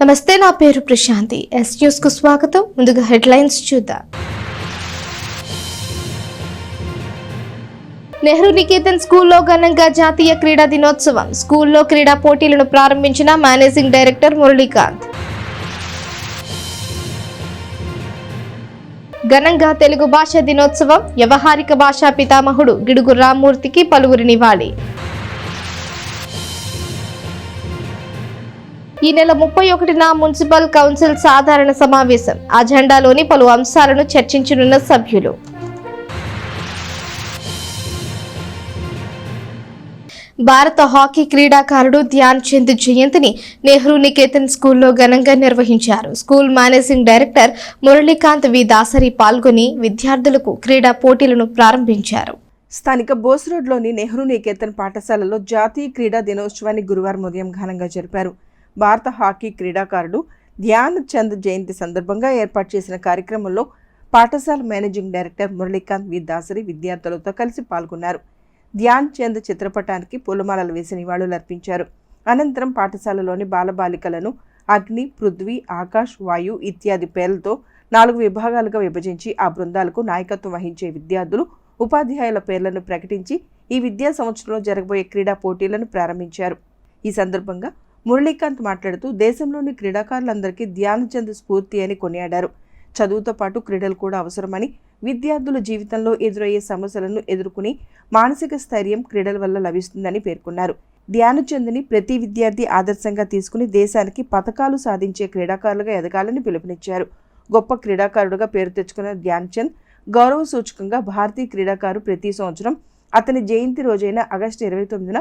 నమస్తే, నా పేరు ప్రశాంతి. ఎస్ న్యూస్ కు స్వాగతం. ముందుగా హెడ్లైన్స్ చూద్దాం. నెహ్రూ నికేతన్ స్కూల్లో ఘనంగా జాతీయ క్రీడా దినోత్సవం. స్కూల్లో క్రీడా పోటీలను ప్రారంభించిన మేనేజింగ్ డైరెక్టర్ మురళీకాంత్. ఘనంగా తెలుగు భాష దినోత్సవం. వ్యవహారిక భాషా పితామహుడు గిడుగు రామ్మూర్తికి పలువురి నివాళి. ఈ నెల 31న మున్సిపల్ కౌన్సిల్ సాధారణ సమావేశం. అజెండాలోని పలు అంశాలను చర్చించనున్న సభ్యులు. భారత హాకీ క్రీడాకారుడు ధ్యాన్ చంద్ జయంతిని నెహ్రూ నికేతన్ స్కూల్లో ఘనంగా నిర్వహించారు. స్కూల్ మేనేజింగ్ డైరెక్టర్ మురళీకాంత్ వి దాసరి పాల్గొని విద్యార్థులకు క్రీడా పోటీలను ప్రారంభించారు. స్థానిక బోస్ రోడ్లోని నెహ్రూ నికేతన్ పాఠశాలలో జాతీయ క్రీడా దినోత్సవాన్ని గురువారం ఉదయం ఘనంగా జరిపారు. భారత హాకీ క్రీడాకారుడు ధ్యాన్ చంద్ జయంతి సందర్భంగా ఏర్పాటు చేసిన కార్యక్రమంలో పాఠశాల మేనేజింగ్ డైరెక్టర్ మురళీకాంత్ వి దాసరి విద్యార్థులతో కలిసి పాల్గొన్నారు. ధ్యాన్ చంద్ చిత్రపటానికి పూలమాలలు వేసి నివాళులర్పించారు. అనంతరం పాఠశాలలోని బాలబాలికలను అగ్ని, పృథ్వీ, ఆకాష్, వాయు ఇత్యాది పేర్లతో 4 విభాగాలుగా విభజించి ఆ బృందాలకు నాయకత్వం వహించే విద్యార్థులు, ఉపాధ్యాయుల పేర్లను ప్రకటించి ఈ విద్యా సంవత్సరంలో జరగబోయే క్రీడా పోటీలను ప్రారంభించారు. ఈ సందర్భంగా మురళీకాంత్ మాట్లాడుతూ దేశంలోని క్రీడాకారులందరికీ ధ్యాన్ చంద్ స్ఫూర్తి అని కొనియాడారు. చదువుతో పాటు క్రీడలు కూడా అవసరమని, విద్యార్థుల జీవితంలో ఎదురయ్యే సమస్యలను ఎదుర్కొని మానసిక స్థైర్యం క్రీడల వల్ల లభిస్తుందని పేర్కొన్నారు. ధ్యాన్ చంద్ని ప్రతి విద్యార్థి ఆదర్శంగా తీసుకుని దేశానికి పతకాలు సాధించే క్రీడాకారులుగా ఎదగాలని పిలుపునిచ్చారు. గొప్ప క్రీడాకారుడుగా పేరు తెచ్చుకున్న ధ్యాన్ చంద్ గౌరవ సూచకంగా భారతీయ క్రీడాకారు ప్రతి సంవత్సరం అతని జయంతి రోజైన ఆగస్టు 29న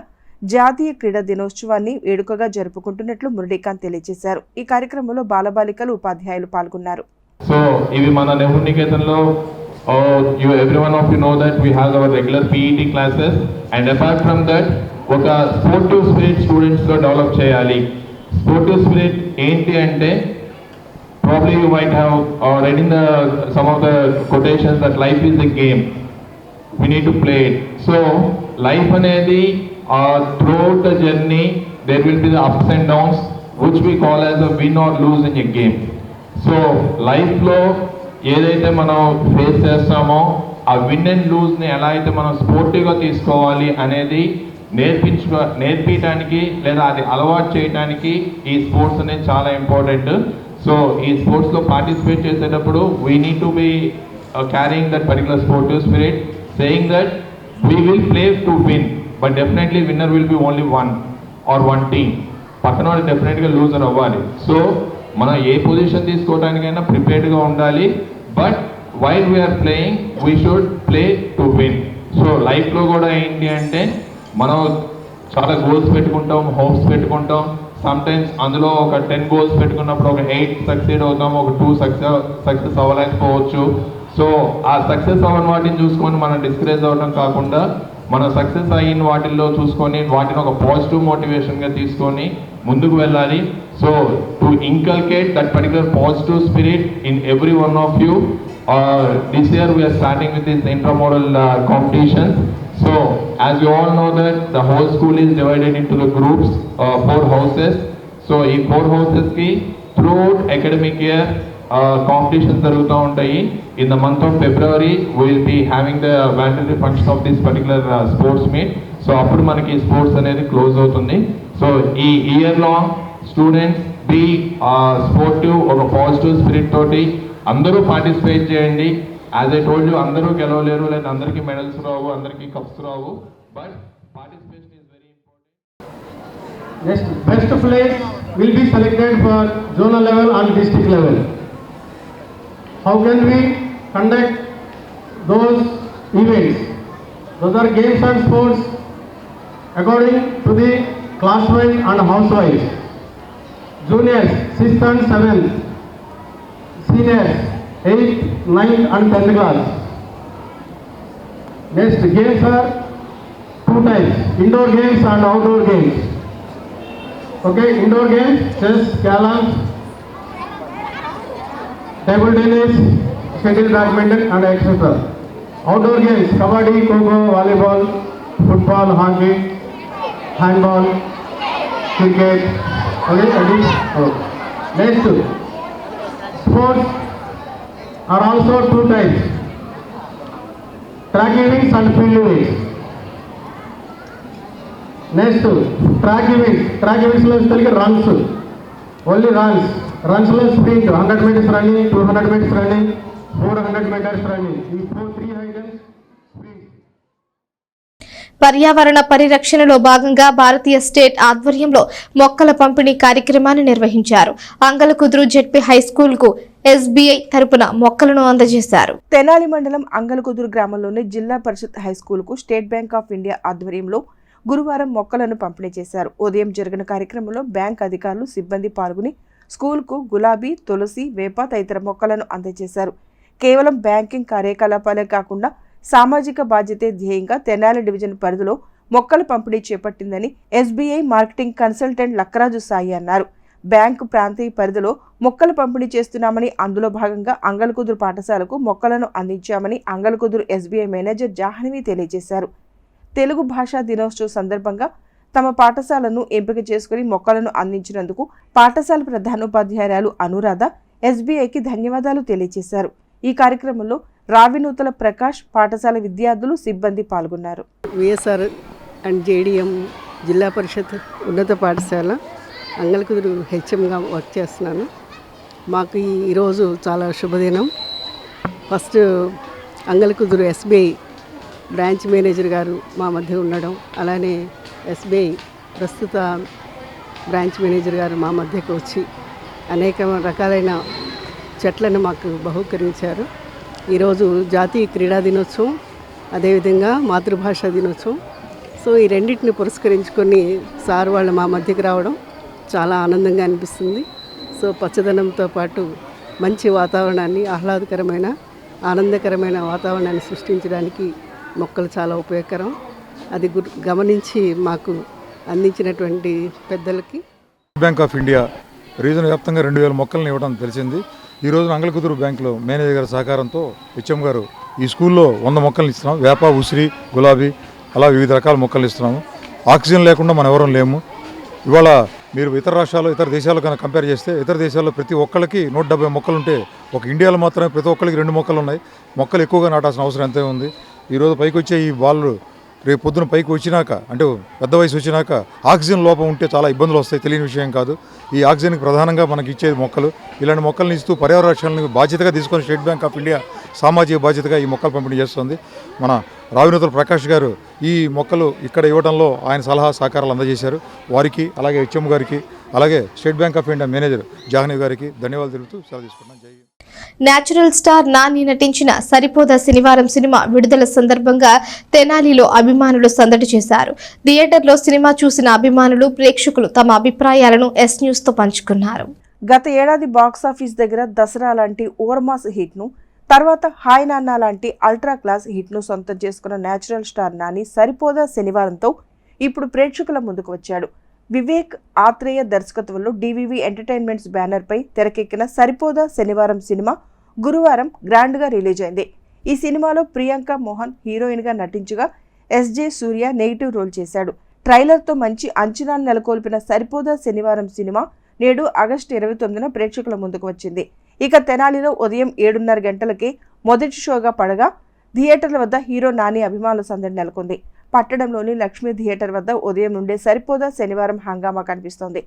జాతీయ క్రీడా దినోత్సవాన్ని వేడుకగా జరుపుకుంటున్నట్లు మురళీకాంత్ తెలియజేశారు. ఈ కార్యక్రమంలో బాలబాలికలు, ఉపాధ్యాయులు పాల్గొన్నారు. సో ఇవి మన Nehru నికేతన్లో every one of you know that we have our regular PET classes, and apart from that ఒక స్పోర్టివ్ స్పిరిట్ స్టూడెంట్స్లో డెవలప్ చేయాలి. స్పోర్టివ్ స్పిరిట్ ఏంటి అంటే probably you might have read in some of the quotations that life is a game, we need to play it. So life అనేది throughout the journey there will be the ups and downs which we call as a win or lose in a game. So లైఫ్లో ఏదైతే మనం face చేస్తామో ఆ win and లూజ్ని ఎలా అయితే మనం స్పోర్టివ్గా తీసుకోవాలి అనేది నేర్పించడానికి లేదా అది అలవాటు చేయడానికి ఈ స్పోర్ట్స్ అనేది చాలా ఇంపార్టెంట్. సో ఈ స్పోర్ట్స్లో పార్టిసిపేట్ చేసేటప్పుడు we need to be carrying that particular sportive spirit, saying that we will play to win, but definitely winner will be only one or one team. పక్కన వాళ్ళు డెఫినెట్గా లూజర్ అవ్వాలి. So మనం ఏ position తీసుకోవడానికైనా ప్రిపేర్డ్గా ఉండాలి. But while we are playing we should play to win. So లైఫ్లో కూడా ఏంటి అంటే మనం చాలా గోల్స్ పెట్టుకుంటాం, హోప్స్ పెట్టుకుంటాం. సమ్టైమ్స్ అందులో ఒక 10 గోల్స్ పెట్టుకున్నప్పుడు ఒక 8 సక్సెస్ అవుతాం, ఒక 2 సక్సెస్ అవ్వలేకపోవచ్చు. సో ఆ సక్సెస్ అవ్వని వాటిని చూసుకొని మనం డిస్కరేజ్ అవ్వడం కాకుండా మనం సక్సెస్ అయిన వాటిల్లో చూసుకొని వాటిని ఒక పాజిటివ్ మోటివేషన్గా తీసుకొని ముందుకు వెళ్ళాలి. So to inculcate that particular positive spirit in every one of you, this year we are starting with this intramodal competitions. So as you all know that the whole school is divided into the groups, 4 houses. So in 4 houses ki throughout academic year competitions jarugutu untayi. In the month of February we will be having the mandatory function of this particular sports meet. So appudu manaki sports anedi close avutundi. So ee year long students be sportive, ఒక positive spirit తోటి అందరూ participate చేయండి. As I told you, అందరూ గెలవలేరు, లేదా అందరికీ medals రావు, అందరికీ cups Rao, but participation is very important. Next, best players will be selected for zonal level and district level. How can we conduct those events? Those are games and sports according to the class-wise and house-wise. Juniors 6th and 7th, seniors 8th, 9th and 10th class. Next, games are 2 types, indoor games and outdoor games. Okay, indoor games, chess, carrom, table tennis, shuttle, badminton and etc. Outdoor games, kabaddi, kho-kho, volleyball, football, hockey, handball, cricket. Okay, Next, sports are also two types: track events and field events. Next, track events. Track events lo istalike runs. Only runs. Runs lo sprint, 100 meters running, 200 meters running, 400 meters running. These three items sprint. పర్యావరణ పరిరక్షణలో భాగంగా భారతీయ state ఆధ్వర్యంలో మొక్కల పంపిణీ కార్యక్రమాన్ని నిర్వహించారు. Angalakuduru ZP high school కు SBI తరపున మొక్కలను అందజేశారు. తెనాలి మండలం అంగలకుదురు గ్రామంలోని జిల్లా పరిషత్ హై స్కూల్ కు స్టేట్ బ్యాంక్ ఆఫ్ ఇండియా ఆధ్వర్యంలో గురువారం మొక్కలను పంపిణీ చేశారు. ఉదయం జరిగిన కార్యక్రమంలో బ్యాంక్ అధికారులు, సిబ్బంది పాల్గొని స్కూల్ కు గులాబీ, తులసి, వేప తదితర మొక్కలను అందజేశారు. కేవలం బ్యాంకింగ్ కార్యకలాపాలే కాకుండా సామాజిక బాధ్యతే ధ్యేయంగా తెనాలి డివిజన్ పరిధిలో మొక్కల పంపిణీ చేపట్టిందని SBI marketing consultant Lakkaraju Sai అన్నారు. బ్యాంకు ప్రాంతీయ పరిధిలో మొక్కల పంపిణీ చేస్తున్నామని, అందులో భాగంగా అంగలకుదురు పాఠశాలకు మొక్కలను అందించామని అంగలకుదురు ఎస్బీఐ మేనేజర్ జాహ్నవి తెలియజేశారు. తెలుగు భాషా దినోత్సవం సందర్భంగా తమ పాఠశాలను ఎంపిక చేసుకుని మొక్కలను అందించినందుకు పాఠశాల ప్రధానోపాధ్యాయురాలు అనురాధ ఎస్బీఐకి ధన్యవాదాలు తెలియజేశారు. ఈ కార్యక్రమంలో రావినూతల ప్రకాష్, పాఠశాల విద్యార్థులు, సిబ్బంది పాల్గొన్నారు. విఎస్ఆర్ అండ్ జేడిఎం జిల్లా పరిషత్ ఉన్నత పాఠశాల అంగలకుదురు హెచ్ఎంగా వర్క్ చేస్తున్నాను. మాకు ఈరోజు చాలా శుభదినం. First Angalakuduru SBI branch manager గారు మా మధ్య ఉండడం, అలానే ఎస్బీఐ ప్రస్తుత బ్రాంచ్ మేనేజర్ గారు మా మధ్యకు వచ్చి అనేక రకాలైన చెట్లను మాకు బహూకరించారు. ఈరోజు జాతీయ క్రీడా దినోత్సవం, అదేవిధంగా మాతృభాషా దినోత్సవం. సో ఈ రెండింటిని పురస్కరించుకొని సార్ వాళ్ళు మా మధ్యకి రావడం చాలా ఆనందంగా అనిపిస్తుంది. సో పచ్చదనంతో పాటు మంచి వాతావరణాన్ని, ఆహ్లాదకరమైన, ఆనందకరమైన వాతావరణాన్ని సృష్టించడానికి మొక్కలు చాలా ఉపయోగకరం. అది గమనించి మాకు అందించినటువంటి పెద్దలకి బ్యాంక్ ఆఫ్ ఇండియా రీజన్ వ్యాప్తంగా 2000 మొక్కలను ఇవ్వడం తెలిసింది. ఈ రోజున అంగలకుదురు బ్యాంకులో మేనేజర్ గారి సహకారంతో హెచ్ఎం గారు ఈ స్కూల్లో 100 మొక్కలను ఇస్తున్నాం. వేప, ఉసిరి, గులాబీ అలా వివిధ రకాల మొక్కలు ఇస్తున్నాము. ఆక్సిజన్ లేకుండా మనం ఎవరం లేము. ఇవాళ మీరు ఇతర రాష్ట్రాలు, ఇతర దేశాలు కనుక కంపేర్ చేస్తే, ఇతర దేశాల్లో ప్రతి ఒక్కరికి 170 మొక్కలు ఉంటే ఒక ఇండియాలో మాత్రమే ప్రతి ఒక్కరికి 2 మొక్కలు ఉన్నాయి. మొక్కలు ఎక్కువగా నాటాల్సిన అవసరం ఎంతో ఉంది. ఈరోజు పైకి వచ్చే ఈ బాలు రేపు పొద్దున పైకి వచ్చినాక, అంటే పెద్ద వయసు వచ్చినాక ఆక్సిజన్ లోపం ఉంటే చాలా ఇబ్బందులు వస్తాయి. తెలియని విషయం కాదు. ఈ ఆక్సిజన్కి ప్రధానంగా మనకి ఇచ్చేది మొక్కలు. ఇలాంటి మొక్కలను ఇస్తూ పర్యావరణ రక్షణను బాధ్యతగా తీసుకొని స్టేట్ బ్యాంక్ ఆఫ్ ఇండియా సామాజిక బాధ్యతగా ఈ మొక్కలు పంపిణీ చేస్తుంది. మన రావినూతల ప్రకాష్ గారు ఈ మొక్కలు ఇక్కడ ఇవ్వడంలో ఆయన సలహా సహకారాలు అందజేశారు. వారికి, అలాగే హెచ్ఎం గారికి, అలాగే state bank of India manager Jahnavi గారికి ధన్యవాదాలు తెలుపుతూ సెలవు తీసుకున్నాను. జై హింద్. నేచురల్ స్టార్ నాని నటించిన సరిపోదా శనివారం సినిమా విడుదల సందర్భంగా తెనాలిలో అభిమానులు సందడి చేశారు. థియేటర్లో సినిమా చూసిన అభిమానులు, ప్రేక్షకులు తమ అభిప్రాయాలను ఎస్ న్యూస్ తో పంచుకున్నారు. గత ఏడాది బాక్సాఫీస్ దగ్గర దసరా లాంటి ఓవర్మాస్ హిట్ను, తర్వాత హాయ్ నాన్న లాంటి అల్ట్రా క్లాస్ హిట్ను సొంతం చేసుకున్న నేచురల్ స్టార్ నాని సరిపోదా శనివారంతో ఇప్పుడు ప్రేక్షకుల ముందుకు వచ్చాడు. వివేక్ ఆత్రేయ దర్శకత్వంలో డివివి ఎంటర్టైన్మెంట్స్ బ్యానర్పై తెరకెక్కిన సరిపోదా శనివారం సినిమా గురువారం గ్రాండ్గా రిలీజ్ అయింది. ఈ సినిమాలో ప్రియాంక మోహన్ హీరోయిన్గా నటించగా ఎస్జే సూర్య నెగిటివ్ రోల్ చేశాడు. ట్రైలర్తో మంచి అంచనాలు నెలకొల్పిన సరిపోదా శనివారం సినిమా నేడు ఆగస్టు 29న ప్రేక్షకుల ముందుకు వచ్చింది. ఇక తెనాలిలో ఉదయం 7:30 గంటలకే మొదటి షోగా పడగా థియేటర్ల వద్ద హీరో నాని అభిమానుల సందడి నెలకొంది. పట్టణంలోని లక్ష్మీ థియేటర్ వద్ద ఉదయం నుండే సరిపోదా శనివారం హంగామా కనిపిస్తోంది.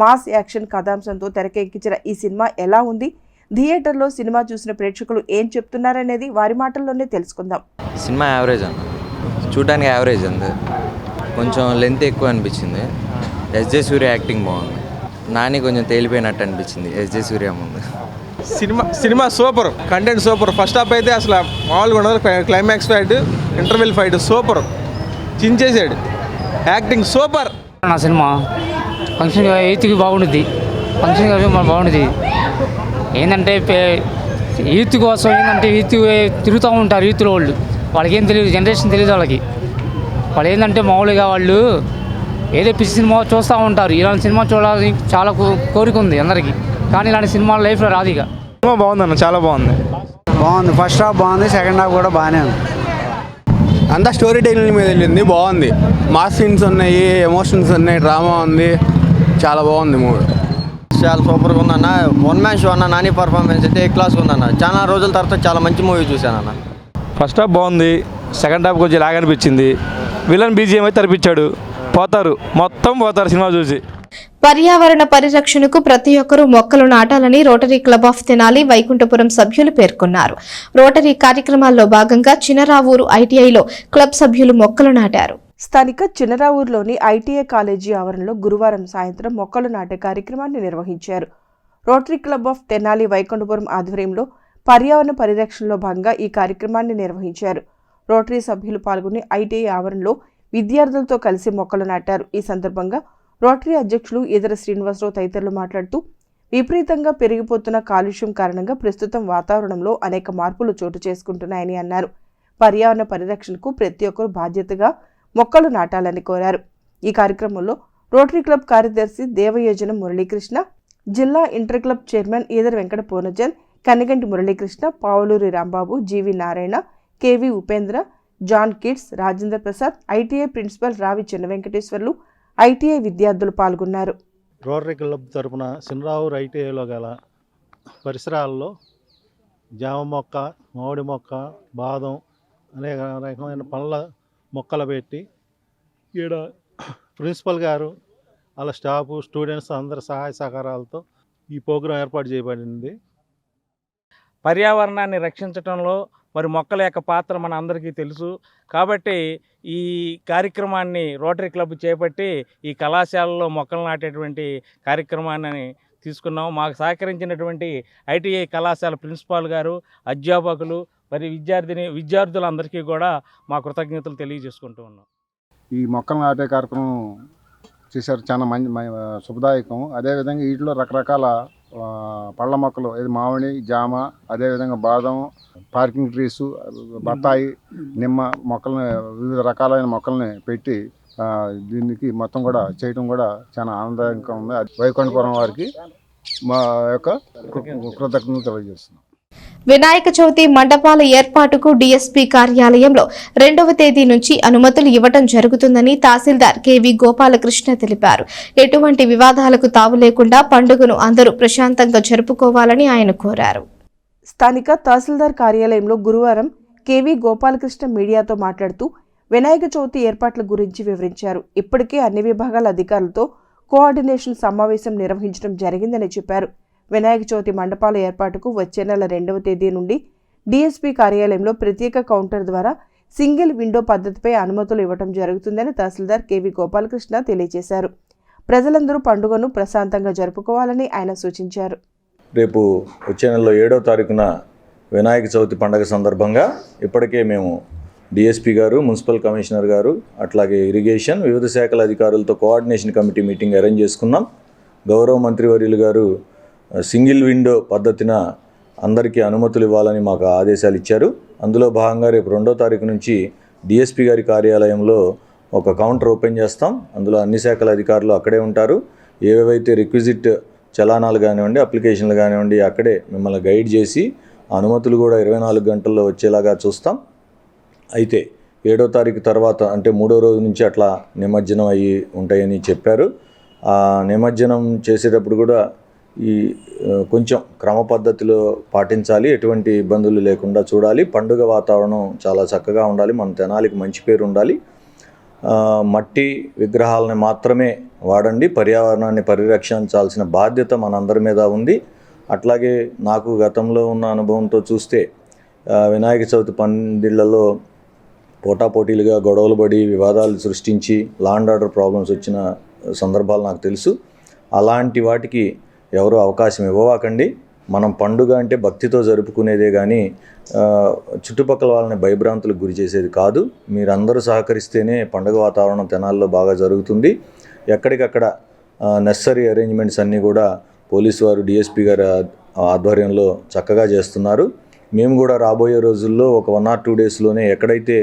మాస్ యాక్షన్ కథాంశంతో తెరకెక్కించిన ఈ సినిమా ఎలా ఉంది, థియేటర్లో సినిమా చూసిన ప్రేక్షకులు ఏం చెప్తున్నారనేది వారి మాటల్లోనే తెలుసుకుందాం. సినిమా యావరేజ్ అన్న, చూడడానికి యావరేజ్ అంది. కొంచెం లెంత్ ఎక్కువ అనిపించింది. ఎస్జే సూర్య యాక్టింగ్ బాగుంది. నాని కొంచెం తేలిపోయినట్టు అనిపించింది ఎస్జే సూర్య ముందు. Cinema super, content super. First half అయితే అసలు మామూలుగా ఉండదు. Climax fight, interval fight super, చించేసాడు. Acting super. నా సినిమా ఫంక్షన్ 8కి బాగుంటుంది. ఫంక్షన్ బాగుంటుంది. ఏంటంటే యూత్ కోసం, ఏంటంటే యూత్ తిరుగుతూ ఉంటారు. యూత్లో వాళ్ళకి ఏం తెలియదు, జనరేషన్ తెలియదు వాళ్ళకి. వాళ్ళు ఏంటంటే మామూలుగా వాళ్ళు ఏదో పిచ్చి సినిమా చూస్తూ ఉంటారు. ఇలాంటి సినిమా చూడాలని చాలా కోరిక ఉంది అందరికీ, కానీ ఇలాంటి సినిమా లైఫ్లో రాదు. ఇక సినిమా బాగుందన్న, చాలా బాగుంది. ఫస్ట్ హాఫ్ బాగుంది, సెకండ్ హాఫ్ కూడా బాగానే ఉంది. అంతా స్టోరీ టెల్లింగ్ మీద వెళ్ళింది, బాగుంది. మాస్ సీన్స్ ఉన్నాయి, ఎమోషన్స్ ఉన్నాయి, డ్రామా ఉంది, చాలా బాగుంది మూవీ. చాలా సూపర్గా ఉందన్న. వన్ మ్యాన్ షో అన్న. నాని పర్ఫార్మెన్స్ అయితే ఏ క్లాస్గా ఉందన్న. చాలా రోజుల తర్వాత చాలా మంచి మూవీ చూశానన్న. ఫస్ట్ హాఫ్ బాగుంది, సెకండ్ హాఫ్ కొంచెం లాగ్ అనిపించింది. విలన్ బీజిఎం అయితే తరిపించాడు. మొత్తం పోతారు సినిమా చూసి. పర్యావరణ పరిరక్షణకు ప్రతి ఒక్కరూ మొక్కలు నాటాలని Rotary Club of Tenali Vaikunthapuram సభ్యులు పేర్కొన్నారు. రోటరీ కార్యక్రమాల్లో భాగంగా చినరావూరు ఐటీఐలో క్లబ్ సభ్యులు మొక్కలు నాటారు. స్థానిక చినరావూరులోని ఐటీఐ కాలేజీ ఆవరణలో గురువారం సాయంత్రం మొక్కలు నాటే కార్యక్రమాన్ని నిర్వహించారు. Rotary Club of Tenali Vaikunthapuram ఆధ్వర్యంలో పర్యావరణ పరిరక్షణలో భాగంగా ఈ కార్యక్రమాన్ని నిర్వహించారు. రోటరీ సభ్యులు పాల్గొని ఐటీఐ ఆవరణలో విద్యార్థులతో కలిసి మొక్కలు నాటారు. ఈ సందర్భంగా రోటరీ అధ్యక్షులు ఈదర శ్రీనివాసరావు తదితరులు మాట్లాడుతూ విపరీతంగా పెరిగిపోతున్న కాలుష్యం కారణంగా ప్రస్తుతం వాతావరణంలో అనేక మార్పులు చోటు చేసుకుంటున్నాయని అన్నారు. పర్యావరణ పరిరక్షణకు ప్రతి ఒక్కరూ బాధ్యతగా మొక్కలు నాటాలని కోరారు. ఈ కార్యక్రమంలో రోటరీ క్లబ్ కార్యదర్శి దేవయోజనం మురళీకృష్ణ, జిల్లా inter club chairman Eedara Venkata Purnachand, Kaniganti Muralikrishna, Pavuluri Rambabu, GV Narayana, KV Upendra, John Kids, Rajendra Prasad, ITI principal Ravi Chinna Venkateswarlu, ITI విద్యార్థులు పాల్గొన్నారు. రోటరీ క్లబ్ తరపున చినరావూరు ఐటీఐలో గల పరిసరాల్లో జామ మొక్క, మామిడి మొక్క, బాదం అనేక రకమైన పండ్ల మొక్కలు పెట్టి ఈడ ప్రిన్సిపల్ గారు వాళ్ళ స్టాఫ్, స్టూడెంట్స్ అందరి సహాయ సహకారాలతో ఈ ప్రోగ్రాం ఏర్పాటు చేయబడింది. పర్యావరణాన్ని రక్షించడంలో మరి మొక్కల యొక్క పాత్ర మన అందరికీ తెలుసు. కాబట్టి ఈ కార్యక్రమాన్ని రోటరీ క్లబ్ చేపట్టి ఈ కళాశాలలో మొక్కలు నాటేటువంటి కార్యక్రమాన్ని తీసుకున్నాం. మాకు సహకరించినటువంటి ఐటీఐ కళాశాల ప్రిన్సిపాల్ గారు, అధ్యాపకులు, మరి విద్యార్థులందరికీ కూడా మా కృతజ్ఞతలు తెలియజేసుకుంటూ ఉన్నాం. ఈ మొక్కలు నాటే కార్యక్రమం చేశారు, చాలా శుభదాయకం. అదేవిధంగా వీటిలో రకరకాల పళ్ళ మొక్కలు, ఇది మామిడి, జామ, అదేవిధంగా బాదం, పార్కింగ్ ట్రీసు, బత్తాయి, నిమ్మ మొక్కల్ని, వివిధ రకాలైన మొక్కల్ని పెట్టి దీనికి మొత్తం కూడా చేయడం కూడా చాలా ఆనందకరంగా ఉంది. వైకుంఠపురం వారికి మా యొక్క కృతజ్ఞతలు తెలియజేస్తున్నాం. వినాయక చవితి మండపాల ఏర్పాటుకు డీఎస్పీ కార్యాలయంలో 2వ తేదీ నుంచి అనుమతులు ఇవ్వడం జరుగుతుందని తహసీల్దార్ కేవి గోపాలకృష్ణ తెలిపారు. ఎటువంటి వివాదాలకు తావు లేకుండా పండుగను అందరూ ప్రశాంతంగా జరుపుకోవాలని ఆయన కోరారు. స్థానిక తహసీల్దార్ కార్యాలయంలో గురువారం కేవి గోపాలకృష్ణ మీడియాతో మాట్లాడుతూ వినాయక చవితి ఏర్పాట్ల గురించి వివరించారు. ఇప్పటికే అన్ని విభాగాల అధికారులతో కోఆర్డినేషన్ సమావేశం నిర్వహించడం జరిగిందని చెప్పారు. వినాయక చవితి మండపాల ఏర్పాటుకు వచ్చే నెల 2వ తేదీ నుండి డీఎస్పీ కార్యాలయంలో ప్రత్యేక కౌంటర్ ద్వారా సింగిల్ విండో పద్ధతిపై అనుమతులు ఇవ్వడం జరుగుతుందని తహసీల్దార్ కేవి గోపాలకృష్ణ తెలియజేశారు. ప్రజలందరూ పండుగను ప్రశాంతంగా జరుపుకోవాలని ఆయన సూచించారు. రేపు వచ్చే నెలలో 7వ తారీఖున వినాయక చవితి పండుగ సందర్భంగా ఇప్పటికే మేము డిఎస్పీ గారు, మున్సిపల్ కమిషనర్ గారు, అట్లాగే ఇరిగేషన్, వివిధ శాఖల అధికారులతో కోఆర్డినేషన్ కమిటీ మీటింగ్ అరేంజ్ చేసుకున్నాం. గౌరవ మంత్రివర్యులు గారు సింగిల్ విండో పద్ధతిన అందరికీ అనుమతులు ఇవ్వాలని మాకు ఆదేశాలు ఇచ్చారు. అందులో భాగంగా రేపు 2వ తారీఖు నుంచి డిఎస్పీ గారి కార్యాలయంలో ఒక కౌంటర్ ఓపెన్ చేస్తాం. అందులో అన్ని శాఖల అధికారులు అక్కడే ఉంటారు. ఏవేవైతే రిక్విజిట్ చలానాలు కానివ్వండి, అప్లికేషన్లు కానివ్వండి, అక్కడే మిమ్మల్ని గైడ్ చేసి అనుమతులు కూడా 24 గంటల్లో వచ్చేలాగా చూస్తాం. అయితే 7వ తారీఖు తర్వాత అంటే 3వ రోజు నుంచి అట్లా నిమజ్జనం అయ్యి ఉంటాయని చెప్పారు. ఆ నిమజ్జనం చేసేటప్పుడు కూడా ఈ కొంచెం క్రమ పద్ధతిలో పాటించాలి, ఎటువంటి ఇబ్బందులు లేకుండా చూడాలి. పండుగ వాతావరణం చాలా చక్కగా ఉండాలి, మన తెనాలికి మంచి పేరు ఉండాలి. మట్టి విగ్రహాలని మాత్రమే వాడండి. పర్యావరణాన్ని పరిరక్షించాల్సిన బాధ్యత మనందరి మీద ఉంది. అట్లాగే నాకు గతంలో ఉన్న అనుభవంతో చూస్తే వినాయక చవితి పందిళ్లలో పోటాపోటీలుగా గొడవలు పడి వివాదాలు సృష్టించి లా అండ్ ఆర్డర్ ప్రాబ్లమ్స్ వచ్చిన సందర్భాలు నాకు తెలుసు. అలాంటి వాటికి ఎవరు అవకాశం ఇవ్వవాకండి. మనం పండుగ అంటే భక్తితో జరుపుకునేదే కానీ చుట్టుపక్కల వాళ్ళని భయభ్రాంతులకు గురి చేసేది కాదు. మీరందరూ సహకరిస్తేనే పండుగ వాతావరణం తెనాల్లో బాగా జరుగుతుంది. ఎక్కడికక్కడ నెసరీ అరేంజ్మెంట్స్ అన్నీ కూడా పోలీసు వారు, డిఎస్పీ గారి ఆధ్వర్యంలో చక్కగా చేస్తున్నారు. మేము కూడా రాబోయే రోజుల్లో ఒక 1 or 2 డేస్లోనే ఎక్కడైతే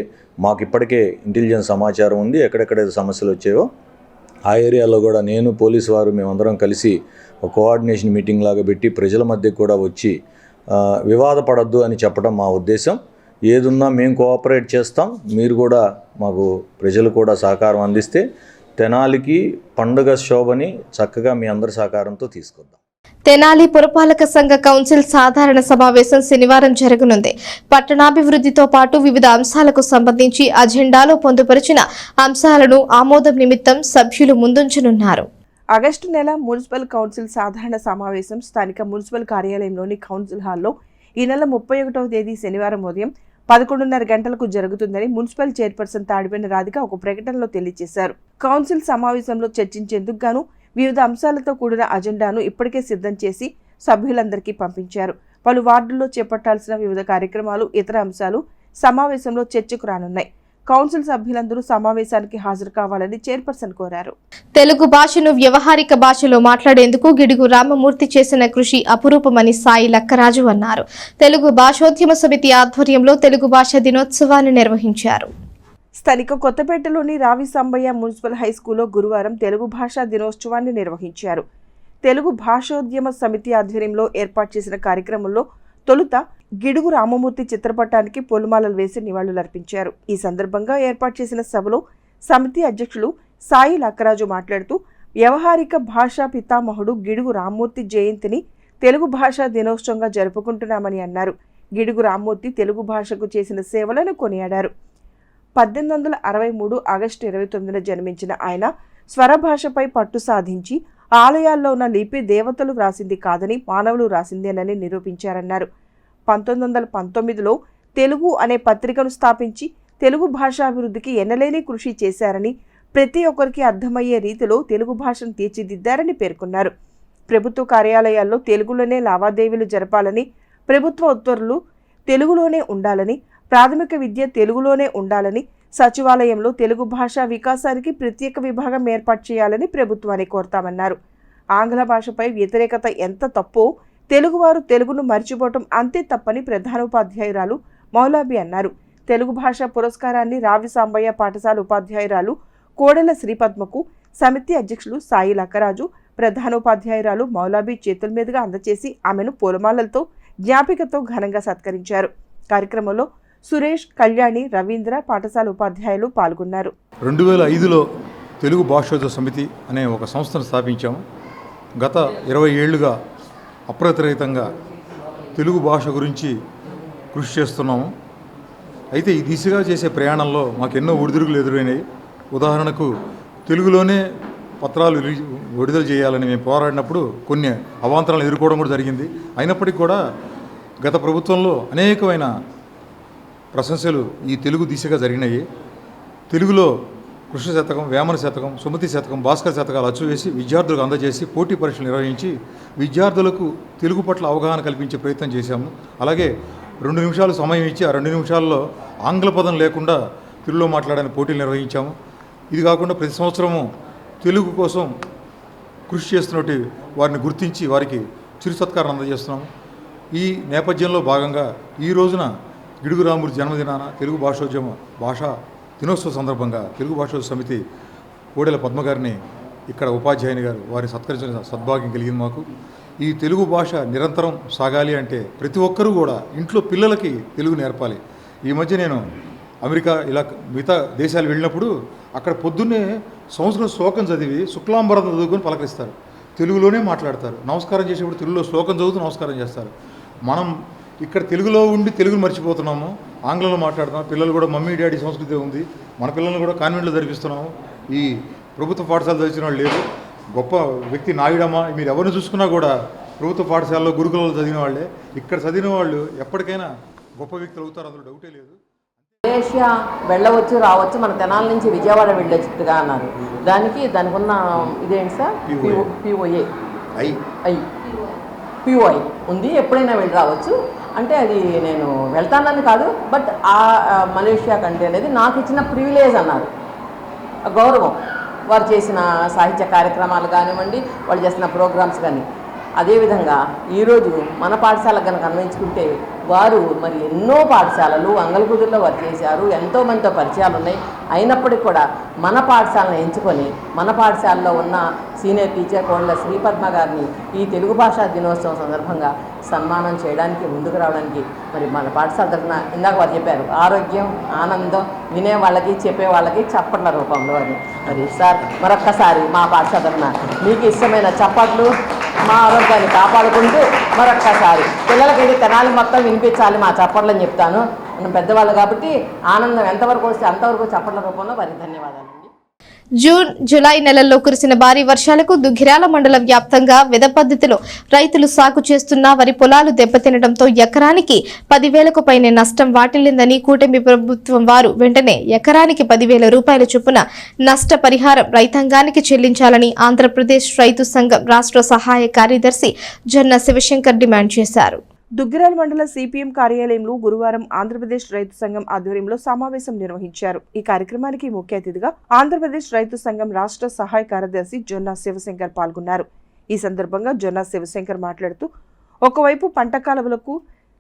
మాకు ఇప్పటికే ఇంటెలిజెన్స్ సమాచారం ఉంది, ఎక్కడెక్కడైతే సమస్యలు వచ్చాయో ఆ ఏరియాలో కూడా నేను, పోలీసు వారు, మేమందరం కలిసి ఒక కోఆర్డినేషన్ మీటింగ్ లాగా పెట్టి ప్రజల మధ్య కూడా వచ్చి వివాదపడద్దు అని చెప్పడం మా ఉద్దేశం. ఏదున్నా మేము కోఆపరేట్ చేస్తాం. మీరు కూడా మాకు, ప్రజలు కూడా సహకారం అందిస్తే తెనాలికి పండుగ శోభని చక్కగా మీ అందరి సహకారంతో తీసుకొద్దాం. తెనాలి పురపాలక సంఘ కౌన్సిల్ సాధారణ సమావేశం శనివారం జరగనుంది. పట్టణాభివృద్ధితో పాటు వివిధ అంశాలకు సంబంధించి అజెండాలో పొందుపరిచిన అంశాలను ఆమోదం నిమిత్తం సభ్యులు ముందుంచనున్నారు. ఆగస్టు నెల మున్సిపల్ కౌన్సిల్ సాధారణ సమావేశం స్థానిక మున్సిపల్ కార్యాలయంలోని కౌన్సిల్ హాల్లో ఈ నెల 31వ తేదీ శనివారం ఉదయం 11:30 గంటలకు జరుగుతుందని మున్సిపల్ చైర్పర్సన్ తాడిపేని రాధిక ఒక ప్రకటనలో తెలియజేశారు. కౌన్సిల్ సమావేశంలో చర్చించేందుకు గాను వివిధ అంశాలతో కూడిన అజెండాను ఇప్పటికే సిద్ధం చేసి సభ్యులందరికీ పంపించారు. పలు వార్డుల్లో చేపట్టాల్సిన వివిధ కార్యక్రమాలు, ఇతర అంశాలు సమావేశంలో చర్చకు రానున్నాయి. కౌన్సిల్ సభ్యులందరూ సమావేశానికి హాజరు కావాలని చైర్పర్సన్ కోరారు. తెలుగు భాషను వ్యవహారిక భాషలో మాట్లాడేందుకు గిడుగు రామమూర్తి చేసిన కృషి అపురూపమని సాయి లక్కరాజు అన్నారు. తెలుగు భాషోద్యమ సమితి ఆధ్వర్యంలో తెలుగు భాష దినోత్సవాన్ని నిర్వహించారు. స్థానిక కొత్తపేటలోని రావి సాంబయ్య మున్సిపల్ హైస్కూల్లో గురువారం తెలుగు భాషా దినోత్సవాన్ని నిర్వహించారు. తెలుగు భాషోద్యమ సమితి ఆధ్వర్యంలో ఏర్పాటు చేసిన కార్యక్రమంలో తొలుత గిడుగు రామమూర్తి చిత్రపటానికి పూలమాలలు వేసి నివాళులర్పించారు. ఈ సందర్భంగా ఏర్పాటు చేసిన సభలో సమితి అధ్యక్షులు సాయి లక్కరాజు మాట్లాడుతూ వ్యవహారిక భాషా పితామహుడు గిడుగు రామమూర్తి జయంతిని తెలుగు భాషా దినోత్సవంగా జరుపుకుంటున్నామని అన్నారు. గిడుగు రామమూర్తి తెలుగు భాషకు చేసిన సేవలను కొనియాడారు. 1863 ఆగస్టు 29న జన్మించిన ఆయన స్వరభాషపై పట్టు సాధించి ఆలయాల్లో ఉన్న లిపి దేవతలు వ్రాసింది కాదని మానవులు వ్రాసిందేనని నిరూపించారన్నారు. 1919లో తెలుగు అనే పత్రికను స్థాపించి తెలుగు భాషాభివృద్ధికి ఎన్నలేని కృషి చేశారని, ప్రతి ఒక్కరికి అర్థమయ్యే రీతిలో తెలుగు భాషను తీర్చిదిద్దారని పేర్కొన్నారు. ప్రభుత్వ కార్యాలయాల్లో తెలుగులోనే లావాదేవీలు జరపాలని, ప్రభుత్వ ఉత్తర్వులు తెలుగులోనే ఉండాలని, ప్రాథమిక విద్య తెలుగులోనే ఉండాలని, సచివాలయంలో తెలుగు భాషా వికాసానికి ప్రత్యేక విభాగం ఏర్పాటు చేయాలని ప్రభుత్వాన్ని కోరతామన్నారు. ఆంగ్ల భాషపై వ్యతిరేకత ఎంత తప్పో తెలుగువారు తెలుగును మర్చిపోవటం అంతే తప్పని ప్రధానోపాధ్యాయురాలు మౌలాబి అన్నారు. తెలుగు భాషా పురస్కారాన్ని రావి సాంబయ్య పాఠశాల ఉపాధ్యాయురాలు కోడెల శ్రీపద్మకు సమితి అధ్యక్షులు సాయి లక్కరాజు, ప్రధానోపాధ్యాయురాలు మౌలాబి చేతుల మీదుగా అందచేసి ఆమెను పూలమాలలతో జ్ఞాపికతో ఘనంగా సత్కరించారు. కార్యక్రమంలో సురేష్, కళ్యాణి, రవీంద్ర పాఠశాల ఉపాధ్యాయులు పాల్గొన్నారు. 2005లో తెలుగు భాషోద్యమ సమితి అనే ఒక సంస్థను స్థాపించాము. గత 20 ఏళ్లుగా అప్రతిరహితంగా తెలుగు భాష గురించి కృషి చేస్తున్నాము. అయితే ఈ దిశగా చేసే ప్రయాణంలో మాకు ఎన్నో ఒడిదుడుకులు ఎదురైనాయి. ఉదాహరణకు తెలుగులోనే పత్రాలు విడుదల చేయాలని మేము పోరాడినప్పుడు కొన్ని అవాంతరాలు ఎదుర్కోవడం కూడా జరిగింది. అయినప్పటికీ కూడా గత ప్రభుత్వంలో అనేకమైన ప్రశంసలు ఈ తెలుగు దిశగా జరిగినాయి. తెలుగులో కృష్ణ శతకం, వేమన శతకం, సుమతి శతకం, భాస్కర శతకాలు అచ్చువేసి విద్యార్థులకు అందజేసి పోటీ పరీక్షలు నిర్వహించి విద్యార్థులకు తెలుగు పట్ల అవగాహన కల్పించే ప్రయత్నం చేశాము. అలాగే 2 నిమిషాలు సమయం ఇచ్చి ఆ 2 నిమిషాల్లో ఆంగ్ల పదం లేకుండా తెలుగులో మాట్లాడని పోటీలు నిర్వహించాము. ఇది కాకుండా ప్రతి సంవత్సరము తెలుగు కోసం కృషి చేస్తున్నట్టు వారిని గుర్తించి వారికి చిరు సత్కారం అందజేస్తున్నాము. ఈ నేపథ్యంలో భాగంగా ఈ రోజున గిడుగు రామమూర్తి జన్మదినాన తెలుగు భాషా దినోత్సవ సందర్భంగా తెలుగు భాషోద్యమ సమితి కోడెల పద్మగారిని ఇక్కడ ఉపాధ్యాయుని గారు వారిని సత్కరించిన సద్భాగ్యం కలిగింది మాకు. ఈ తెలుగు భాష నిరంతరం సాగాలి అంటే ప్రతి ఒక్కరూ కూడా ఇంట్లో పిల్లలకి తెలుగు నేర్పాలి. ఈ మధ్య నేను అమెరికా ఇలా మిగతా దేశాలు వెళ్ళినప్పుడు అక్కడ పొద్దున్నే సంస్కృత శ్లోకం చదివి శుక్లాంబరం చదువుకొని పలకరిస్తారు. తెలుగులోనే మాట్లాడతారు. నమస్కారం చేసేప్పుడు తెలుగులో శ్లోకం చదువుతూ నమస్కారం చేస్తారు. మనం ఇక్కడ తెలుగులో ఉండి తెలుగును మర్చిపోతున్నాము, ఆంగ్లంలో మాట్లాడుతున్నాము. పిల్లలు కూడా మమ్మీ డాడీ సంస్కృతి ఉంది. మన పిల్లల్ని కూడా కాన్వెంట్లో చదివిస్తున్నాము. ఈ ప్రభుత్వ పాఠశాల చదివిన వాళ్ళు లేదు. గొప్ప వ్యక్తి నాయుడమ్మ, మీరు ఎవరిని చూసుకున్నా కూడా ప్రభుత్వ పాఠశాలలో గురుకులలో చదివిన వాళ్ళే. ఇక్కడ చదివిన వాళ్ళు ఎప్పటికైనా గొప్ప వ్యక్తులు అవుతారు, అందులో డౌటే లేదు. మలేషియా వెళ్ళవచ్చు, రావచ్చు, మన తెనాల నుంచి విజయవాడ వెళ్ళొచ్చుగా అన్నారు. దానికి ఉన్న ఇదేంటి సార్? పిఓఐ ఉంది, ఎప్పుడైనా వెళ్ళి రావచ్చు. అంటే అది నేను వెళ్తానని కాదు, బట్ ఆ మలేషియా కంట్రీ అనేది నాకు ఇచ్చిన ప్రివిలేజ్ అన్నారు, గౌరవం. వారు చేసిన సాహిత్య కార్యక్రమాలు కానివ్వండి, వాళ్ళు చేసిన ప్రోగ్రామ్స్ కానీ. అదేవిధంగా ఈరోజు మన పాఠశాల కనుక అన్వయించుకుంటే వారు మరి ఎన్నో పాఠశాలలు అంగలకుదురులో వారు చేశారు, ఎంతోమందితో పరిచయాలు ఉన్నాయి. అయినప్పటికీ కూడా మన పాఠశాలను ఎంచుకొని మన పాఠశాలలో ఉన్న సీనియర్ టీచర్ కోడెల శ్రీపద్మ గారిని ఈ తెలుగు భాషా దినోత్సవం సందర్భంగా సన్మానం చేయడానికి, ముందుకు రావడానికి మరి మన పాఠశాల తరఫున ఇందాక వారు చెప్పారు, ఆరోగ్యం, ఆనందం వినే వాళ్ళకి, చెప్పే వాళ్ళకి చప్పట్ల రూపంలో అది. మరి సార్ మరొక్కసారి మా పాఠశాల తరఫున మీకు ఇష్టమైన చప్పట్లు మా ఆరోగ్యాన్ని కాపాడుకుంటూ మరొక్కసారి పిల్లలకి తెనాలి మొత్తం వినిపించాలి మా చప్పట్లని చెప్తాను. మనం పెద్దవాళ్ళు కాబట్టి ఆనందం ఎంతవరకు వస్తే అంతవరకు చప్పట్ల రూపంలో వారికి ధన్యవాదాలు. జూన్, జూలై నెలల్లో కురిసిన భారీ వర్షాలకు దుగ్గిరాల మండలం వ్యాప్తంగా వెద పద్ధతిలో రైతులు సాగు చేస్తున్న వరి పొలాలు దెబ్బతినడంతో ఎకరానికి 10,000కు పైనే నష్టం వాటిల్లిందని కూటమి ప్రభుత్వం వారు వెంటనే ఎకరానికి 10,000 రూపాయల చొప్పున నష్ట పరిహారం రైతాంగానికి చెల్లించాలని ఆంధ్రప్రదేశ్ రైతు సంఘం రాష్ట్ర సహాయ కార్యదర్శి జొన్న శివశంకర్ డిమాండ్ చేశారు. దుగ్గిరాల మండల సిపిఎం కార్యాలయంలో గురువారం ఆంధ్రప్రదేశ్ రైతు సంఘం ఆధ్వర్యంలో సమావేశం నిర్వహించారు. ఈ కార్యక్రమానికి ముఖ్య అతిథిగా ఆంధ్రప్రదేశ్ రైతు సంఘం రాష్ట్ర సహాయ కార్యదర్శి జొన్న శివశంకర్ పాల్గొన్నారు. ఈ సందర్భంగా జొన్న శివశంకర్ మాట్లాడుతూ ఒకవైపు పంట కాలువలకు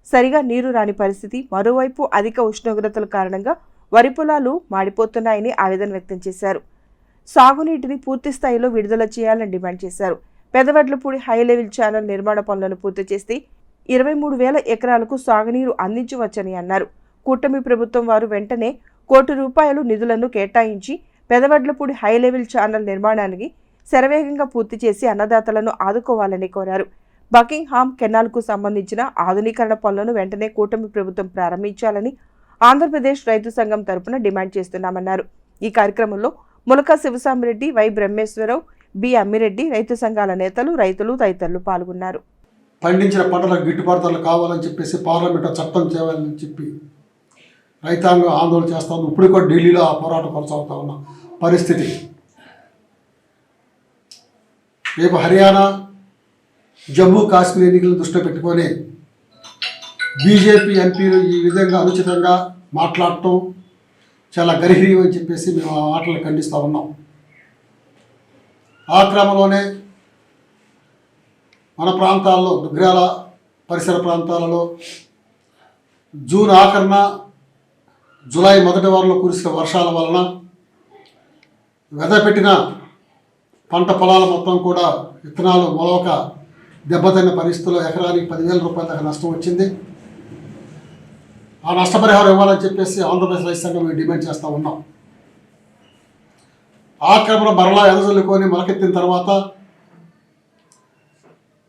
సరిగా నీరు రాని పరిస్థితి, మరోవైపు అధిక ఉష్ణోగ్రతల కారణంగా వరి పొలాలు మాడిపోతున్నాయని ఆవేదన వ్యక్తం చేశారు. సాగునీటిని పూర్తి స్థాయిలో విడుదల చేయాలని డిమాండ్ చేశారు. పెదవడ్లపూడి హై లెవెల్ ఛానల్ నిర్మాణ పనులను పూర్తి చేస్తే 23,000 ఎకరాలకు సాగునీరు అందించవచ్చని అన్నారు. కూటమి ప్రభుత్వం వారు వెంటనే ₹1,00,00,000 నిధులను కేటాయించి పెదవడ్లపూడి హై లెవెల్ ఛానల్ నిర్మాణానికి శరవేగంగా పూర్తి చేసి అన్నదాతలను ఆదుకోవాలని కోరారు. బకింగ్హామ్ కెనాల్కు సంబంధించిన ఆధునీకరణ పనులను వెంటనే కూటమి ప్రభుత్వం ప్రారంభించాలని ఆంధ్రప్రదేశ్ రైతు సంఘం తరపున డిమాండ్ చేస్తున్నామన్నారు. ఈ కార్యక్రమంలో ములక శివసామిరెడ్డి, వై బ్రహ్మేశ్వరరావు, బి అమ్మిరెడ్డి, రైతు సంఘాల నేతలు, రైతులు తదితరులు పాల్గొన్నారు. పండించిన పంటలకు గిట్టుబాటు ధరలు కావాలని చెప్పేసి పార్లమెంట్లో చట్టం చేయాలని చెప్పి రైతాంగం ఆందోళన చేస్తూ ఉంది. ఇప్పుడు కూడా ఢిల్లీలో ఆ పోరాటం కొనసాగుతూ ఉన్న పరిస్థితి. రేపు హర్యానా, జమ్మూ కాశ్మీర్ ఎన్నికలను దృష్టిలో పెట్టుకొని బీజేపీ ఎంపీలు ఈ విధంగా అనుచితంగా మాట్లాడటం చాలా గర్హనీయం అని చెప్పేసి మేము ఆ మాటలను ఖండిస్తూ ఉన్నాం. ఆ క్రమంలోనే మన ప్రాంతాల్లో, దుగ్గిరాల పరిసర ప్రాంతాలలో జూన్ ఆఖరణ, జూలై మొదటి వారంలో కురిసిన వర్షాల వలన వెదపెట్టిన పంట పొలాల మొత్తం కూడా విత్తనాలు మొలవక దెబ్బతిన్న పరిస్థితుల్లో ఎకరానికి 10,000 రూపాయల దాకా నష్టం వచ్చింది. ఆ నష్టపరిహారం ఇవ్వాలని చెప్పేసి ఆంధ్రప్రదేశ్ రైతు సంఘం మేము డిమాండ్ చేస్తూ ఉన్నాం. ఆ క్రమంలో మరలా ఎదజల్లుకొని మొలకెత్తిన తర్వాత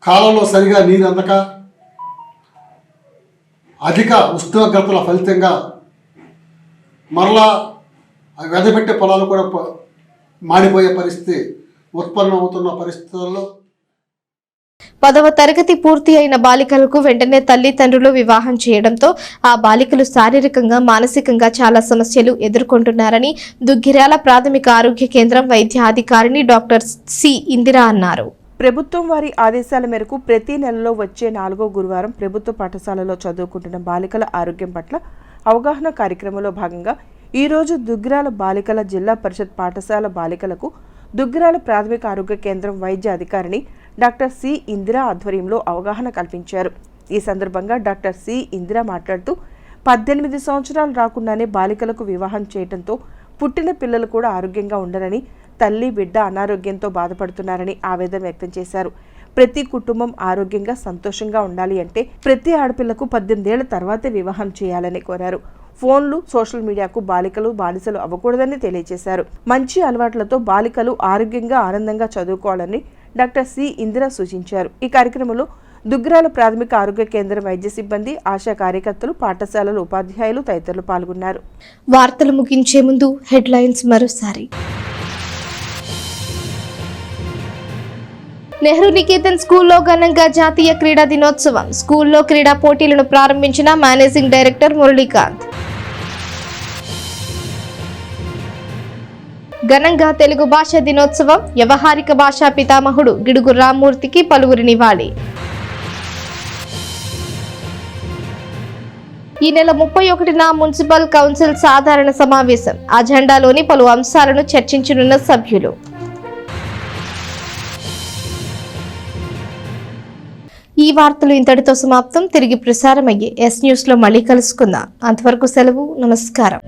కాలంలో సరిగా నీరు అందక అధిక ఉష్ణోగ్రతల ఫలితంగా మరలా వెదపెట్టే పొలాలు కూడా మాడిపోయే పరిస్థితి ఉత్పన్నమవుతున్న పరిస్థితుల్లో 10వ తరగతి పూర్తి అయిన బాలికలకు వెంటనే తల్లిదండ్రులు వివాహం చేయడంతో ఆ బాలికలు శారీరకంగా, మానసికంగా చాలా సమస్యలు ఎదుర్కొంటున్నారని దుగ్గిరాల ప్రాథమిక ఆరోగ్య కేంద్రం వైద్య అధికారిని డాక్టర్ సి ఇందిరా అన్నారు. ప్రభుత్వం వారి ఆదేశాల మేరకు ప్రతి నెలలో వచ్చే 4వ గురువారం ప్రభుత్వ పాఠశాలలో చదువుకుంటున్న బాలికల ఆరోగ్యం పట్ల అవగాహన కార్యక్రమంలో భాగంగా ఈరోజు దుగ్గిరాల బాలికల జిల్లా పరిషత్ పాఠశాల బాలికలకు దుగ్గిరాల ప్రాథమిక ఆరోగ్య కేంద్రం వైద్య అధికారిని డాక్టర్ సి ఇందిరా ఆధ్వర్యంలో అవగాహన కల్పించారు. ఈ సందర్భంగా డాక్టర్ సి ఇందిరా మాట్లాడుతూ 18 సంవత్సరాలు రాకుండానే బాలికలకు వివాహం చేయడంతో పుట్టిన పిల్లలు కూడా ఆరోగ్యంగా ఉండరని, తల్లి బిడ్డ అనారోగ్యంతో బాధపడుతున్నారని ఆవేదన వ్యక్తం చేశారు. ప్రతి కుటుంబం ఆరోగ్యంగా సంతోషంగా ఉండాలి అంటే ప్రతి ఆడపిల్లకు 18 ఏళ్ల తర్వాతే వివాహం చేయాలని కోరారు. ఫోన్లు, సోషల్ మీడియాకు బాలికలు బానిసలు అవ్వకూడదని తెలియజేశారు. మంచి అలవాట్లతో బాలికలు ఆరోగ్యంగా ఆనందంగా చదువుకోవాలని డాక్టర్ సి ఇందిరా సూచించారు. ఈ కార్యక్రమంలో దుగ్గిరాల ప్రాథమిక ఆరోగ్య కేంద్రం వైద్య సిబ్బంది, ఆశా కార్యకర్తలు, పాఠశాలల ఉపాధ్యాయులు తదితరులు పాల్గొన్నారు. వార్తలు ముగించే ముందు హెడ్లైన్స్ మరోసారి. నెహ్రూ నికేతన్ స్కూల్లో ఘనంగా జాతీయ క్రీడా దినోత్సవం. స్కూల్లో క్రీడా పోటీలను ప్రారంభించిన మేనేజింగ్ డైరెక్టర్ మురళీకాంత్. ఘనంగా తెలుగు భాష దినోత్సవం. వ్యవహారిక భాషా పితామహుడు గిడుగు రామ్మూర్తికి పలువురి నివాళి. ఈ నెల 31న మున్సిపల్ కౌన్సిల్ సాధారణ సమావేశం. అజెండాలోని పలు అంశాలను చర్చించనున్న సభ్యులు. ఈ వార్తలు ఇంతటితో సమాప్తం. తిరిగి ప్రసారమయ్యే ఎస్ న్యూస్ లో మళ్ళీ కలుసుకుందాం. అంతవరకు సెలవు. నమస్కారం.